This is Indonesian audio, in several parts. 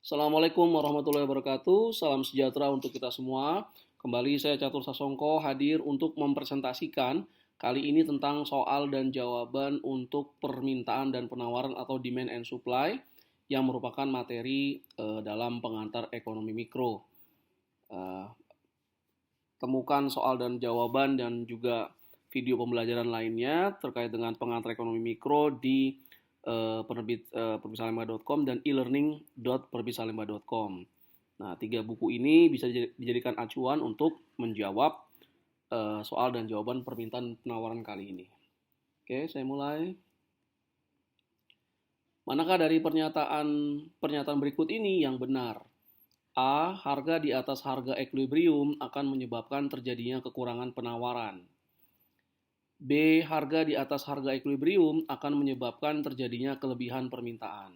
Assalamualaikum warahmatullahi wabarakatuh. Salam sejahtera untuk kita semua. Kembali saya Catur Sasongko hadir untuk mempresentasikan kali ini tentang soal dan jawaban untuk permintaan dan penawaran atau demand and supply yang merupakan materi dalam pengantar ekonomi mikro. Eh, Temukan soal dan jawaban dan juga video pembelajaran lainnya terkait dengan pengantar ekonomi mikro di penerbit perbisalemba.com dan e-learning.perbisalemba.com. Nah, tiga buku ini bisa dijadikan acuan untuk menjawab soal dan jawaban permintaan penawaran kali ini. Oke, saya mulai. Manakah dari pernyataan berikut ini yang benar? A. Harga di atas harga equilibrium akan menyebabkan terjadinya kekurangan penawaran. B. Harga di atas harga equilibrium akan menyebabkan terjadinya kelebihan permintaan.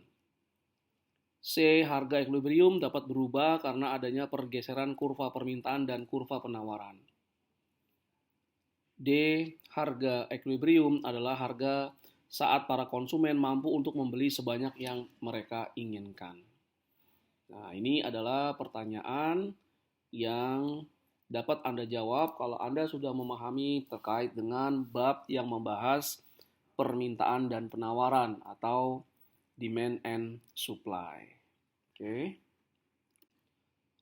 C. Harga equilibrium dapat berubah karena adanya pergeseran kurva permintaan dan kurva penawaran. D. Harga equilibrium adalah harga saat para konsumen mampu untuk membeli sebanyak yang mereka inginkan. Nah, ini adalah pertanyaan yang dapat Anda jawab kalau Anda sudah memahami terkait dengan bab yang membahas permintaan dan penawaran atau demand and supply. Oke.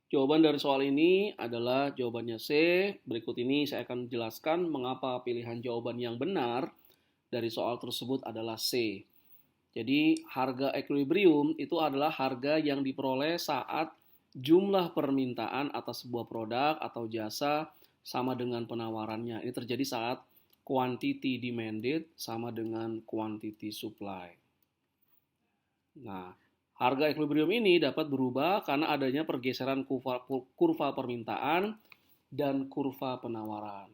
Jawaban dari soal ini adalah jawabannya C. Berikut ini saya akan jelaskan mengapa pilihan jawaban yang benar dari soal tersebut adalah C. Jadi harga equilibrium itu adalah harga yang diperoleh saat jumlah permintaan atas sebuah produk atau jasa sama dengan penawarannya. Ini terjadi saat quantity demanded sama dengan quantity supply. Nah, harga equilibrium ini dapat berubah karena adanya pergeseran kurva permintaan dan kurva penawaran.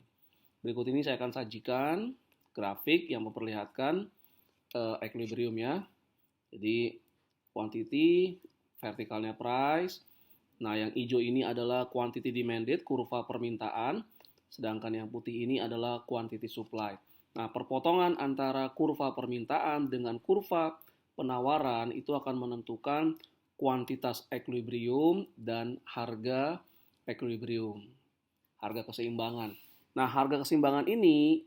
Berikut ini saya akan sajikan grafik yang memperlihatkan equilibrium ya. Jadi quantity, vertikalnya price. Nah, yang hijau ini adalah quantity demanded, kurva permintaan. Sedangkan yang putih ini adalah quantity supply. Nah, perpotongan antara kurva permintaan dengan kurva penawaran itu akan menentukan kuantitas equilibrium dan harga equilibrium. Harga keseimbangan. Nah, harga keseimbangan ini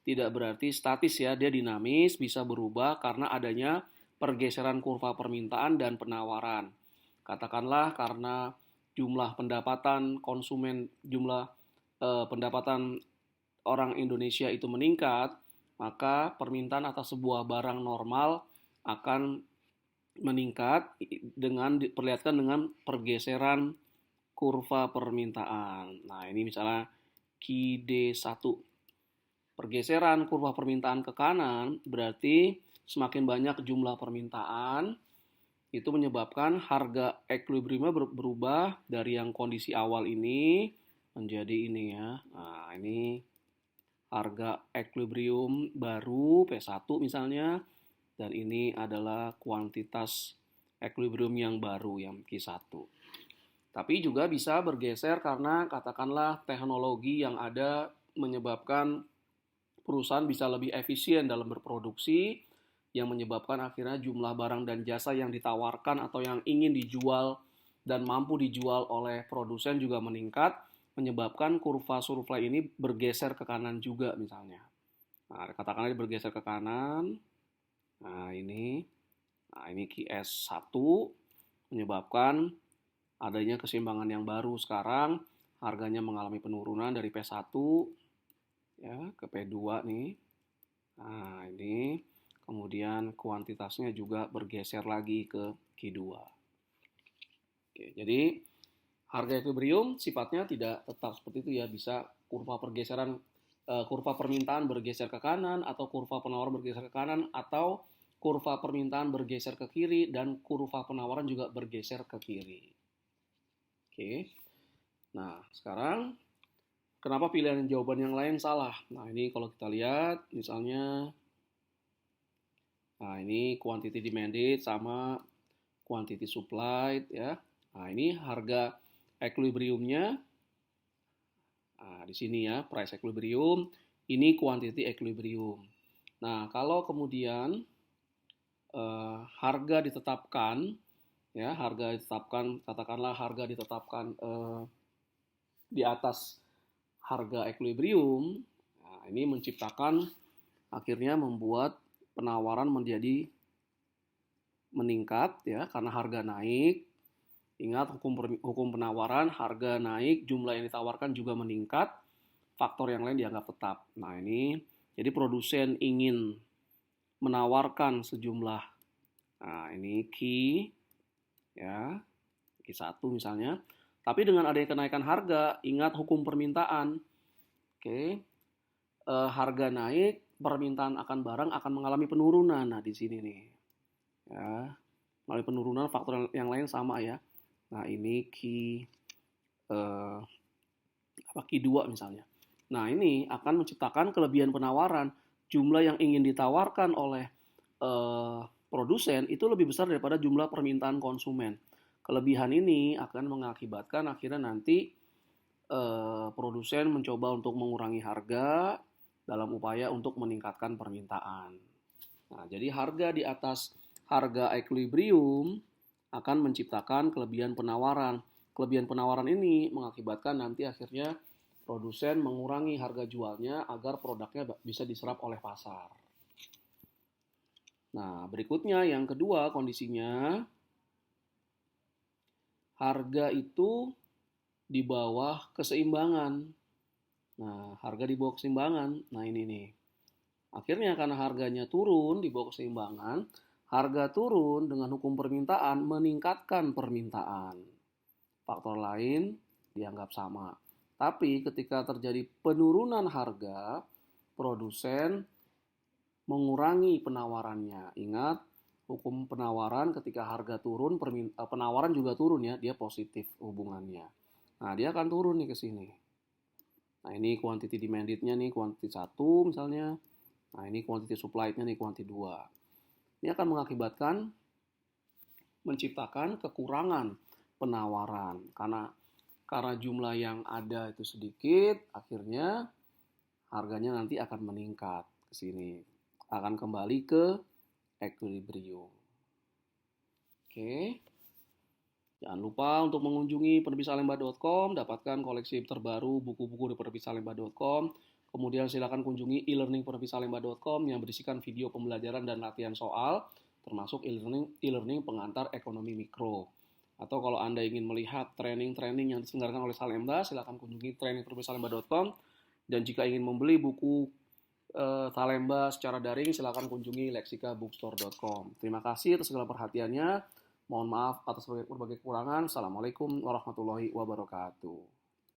tidak berarti statis ya, dia dinamis, bisa berubah karena adanya pergeseran kurva permintaan dan penawaran. Katakanlah karena jumlah pendapatan konsumen, jumlah pendapatan orang Indonesia itu meningkat, maka permintaan atas sebuah barang normal akan meningkat dengan diperlihatkan dengan pergeseran kurva permintaan. Nah, ini misalnya QD1. Pergeseran kurva permintaan ke kanan berarti semakin banyak jumlah permintaan, itu menyebabkan harga equilibriumnya berubah dari yang kondisi awal ini menjadi ini ya. Nah, ini harga equilibrium baru P1 misalnya, dan ini adalah kuantitas equilibrium yang baru yang Q1. Tapi juga bisa bergeser karena katakanlah teknologi yang ada menyebabkan perusahaan bisa lebih efisien dalam berproduksi, yang menyebabkan akhirnya jumlah barang dan jasa yang ditawarkan atau yang ingin dijual dan mampu dijual oleh produsen juga meningkat, menyebabkan kurva supply ini bergeser ke kanan juga misalnya. Nah, katakanlah bergeser ke kanan. Nah, ini QS1 menyebabkan adanya keseimbangan yang baru sekarang, harganya mengalami penurunan dari P1 ya ke P2 nih. Nah, ini kemudian kuantitasnya juga bergeser lagi ke Q2. Oke, jadi harga equilibrium sifatnya tidak tetap seperti itu ya, bisa kurva pergeseran kurva permintaan bergeser ke kanan atau kurva penawaran bergeser ke kanan atau kurva permintaan bergeser ke kiri dan kurva penawaran juga bergeser ke kiri. Oke. Nah, sekarang kenapa pilihan jawaban yang lain salah? Nah, ini kalau kita lihat, misalnya, nah ini quantity demanded sama quantity supplied ya. Nah, ini harga equilibriumnya. Nah, di sini ya, price equilibrium. Ini quantity equilibrium. Nah, kalau kemudian harga ditetapkan Ya, harga ditetapkan, katakanlah harga ditetapkan di atas harga equilibrium. Nah, ini menciptakan, akhirnya membuat penawaran menjadi meningkat ya karena harga naik. Ingat hukum penawaran, harga naik, jumlah yang ditawarkan juga meningkat, faktor yang lain dianggap tetap. Nah, ini jadi produsen ingin menawarkan sejumlah, nah ini key ya, key 1 misalnya. Tapi dengan adanya kenaikan harga, ingat hukum permintaan. Oke. Harga naik, permintaan akan barang akan mengalami penurunan. Nah, di sini nih. Ya, melalui penurunan faktor yang lain sama ya. Nah, ini key key 2 misalnya. Nah, ini akan menciptakan kelebihan penawaran. Jumlah yang ingin ditawarkan oleh produsen itu lebih besar daripada jumlah permintaan konsumen. Kelebihan ini akan mengakibatkan akhirnya nanti produsen mencoba untuk mengurangi harga dalam upaya untuk meningkatkan permintaan. Nah, jadi harga di atas harga equilibrium akan menciptakan kelebihan penawaran. Kelebihan penawaran ini mengakibatkan nanti akhirnya produsen mengurangi harga jualnya agar produknya bisa diserap oleh pasar. Nah, berikutnya yang kedua kondisinya, harga itu di bawah keseimbangan. Nah, harga di bawah keseimbangan. Nah, ini nih. Akhirnya karena harganya turun di bawah keseimbangan, harga turun dengan hukum permintaan meningkatkan permintaan. Faktor lain dianggap sama. Tapi ketika terjadi penurunan harga, produsen mengurangi penawarannya. Ingat, hukum penawaran ketika harga turun, penawaran juga turun ya, dia positif hubungannya. Nah, dia akan turun nih ke sini. Nah, ini quantity demanded-nya nih, quantity 1 misalnya. Nah, ini quantity supply-nya nih, quantity 2. Ini akan mengakibatkan menciptakan kekurangan penawaran. Karena jumlah yang ada itu sedikit, akhirnya harganya nanti akan meningkat ke sini. Akan kembali ke equilibrium. Oke. Jangan lupa untuk mengunjungi penerbitsalemba.com, dapatkan koleksi terbaru buku-buku di penerbitsalemba.com. Kemudian silakan kunjungi e-learning penerbitsalemba.com yang berisikan video pembelajaran dan latihan soal, termasuk e-learning pengantar ekonomi mikro. Atau kalau Anda ingin melihat training-training yang diselenggarakan oleh Salemba, silakan kunjungi trainingpenerbitsalemba.com. Dan jika ingin membeli buku Salemba secara daring, silakan kunjungi lexikabookstore.com. Terima kasih atas segala perhatiannya. Mohon maaf atas berbagai kekurangan. Assalamualaikum warahmatullahi wabarakatuh.